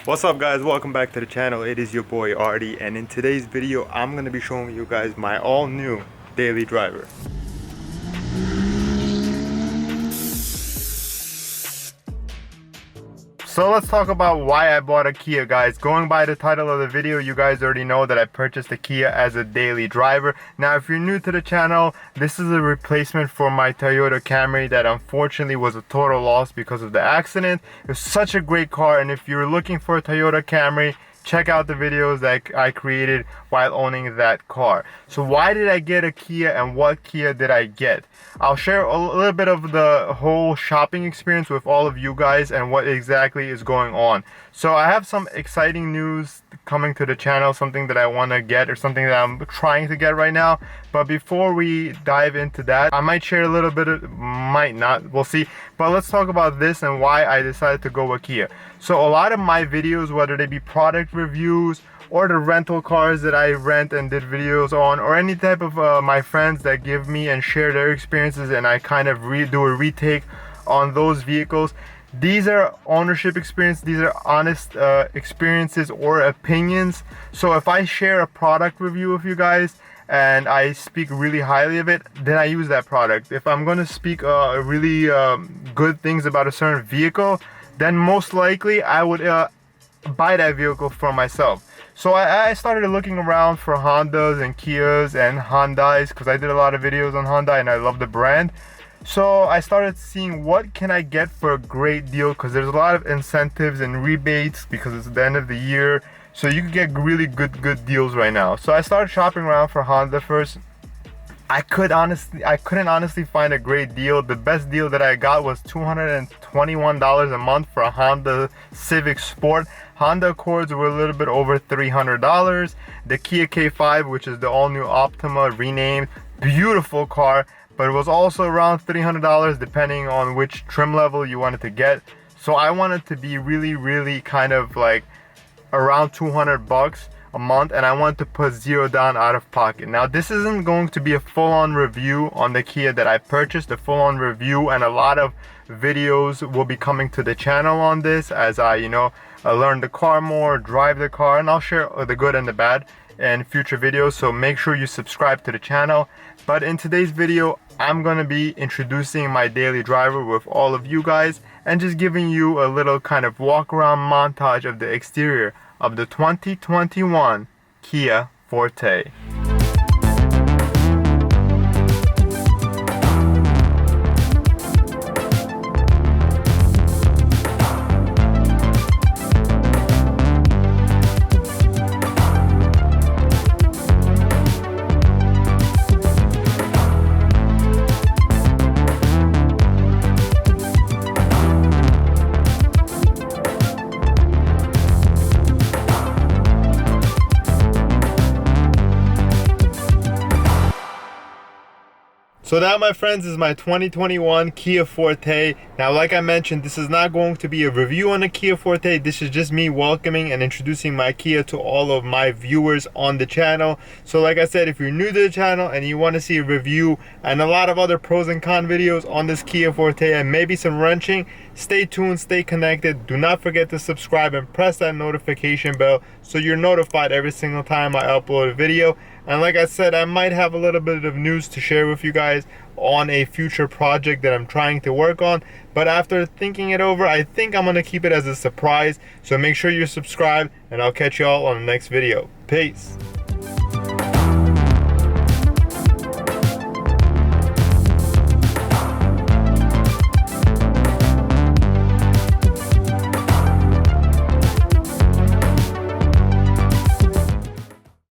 What's up guys, welcome back to the channel. It is your boy Artie, and in today's video I'm going to be showing you guys my all new daily driver. So let's talk about why I bought a Kia, guys. Going by the title of the video, you guys already know that I purchased a Kia as a daily driver. Now, if you're new to the channel, this is a replacement for my Toyota Camry that unfortunately was a total loss because of the accident. It was such a great car, and if you're looking for a Toyota Camry, check out the videos that I created while owning that car. So why did I get a Kia, and what Kia did I get? I'll share a little bit of the whole shopping experience with all of you guys and what exactly is going on. So I have some exciting news coming to the channel, something that I want to get or something that I'm trying to get right now. But before we dive into that, I might share a little bit of, might not, we'll see. But let's talk about this and why I decided to go with Kia. So a lot of my videos, whether they be product reviews or the rental cars that I rent and did videos on, or any type of my friends that give me and share their experiences and I kind of do a retake on those vehicles, these are ownership experience, these are honest experiences or opinions. So if I share a product review with you guys and I speak really highly of it, then I use that product. If I'm going to speak really good things about a certain vehicle, then most likely I would buy that vehicle for myself. So I started looking around for Hondas and Kias and Hyundais because I did a lot of videos on Hyundai and I love the brand. So I started seeing what can I get for a great deal, because there's a lot of incentives and rebates because it's the end of the year. So you can get really good deals right now. So I started shopping around for Honda first. I couldn't honestly find a great deal. The best deal that I got was $221 a month for a Honda Civic Sport. Honda Accords were a little bit over $300. The Kia K5, which is the all-new Optima renamed, beautiful car, but it was also around $300 depending on which trim level you wanted to get. So I wanted to be really kind of like around 200 bucks a month, and I want to put zero down out of pocket. Now, this isn't going to be a full-on review on the Kia that I purchased. The full-on review and a lot of videos will be coming to the channel on this as I learn the car more, drive the car, and I'll share the good and the bad in future videos. So make sure you subscribe to the channel. But in today's video, I'm going to be introducing my daily driver with all of you guys and just giving you a little kind of walk around montage of the exterior of the 2021 Kia Forte. So that, my friends, is my 2021 Kia Forte. Now, like I mentioned, this is not going to be a review on the Kia Forte. This is just me welcoming and introducing my Kia to all of my viewers on the channel. So like I said, if you're new to the channel and you want to see a review and a lot of other pros and cons videos on this Kia Forte and maybe some wrenching, stay tuned, stay connected. Do not forget to subscribe and press that notification bell so you're notified every single time I upload a video. And like I said, I might have a little bit of news to share with you guys on a future project that I'm trying to work on. But after thinking it over, I think I'm going to keep it as a surprise. So make sure you subscribe, and I'll catch you all on the next video. Peace.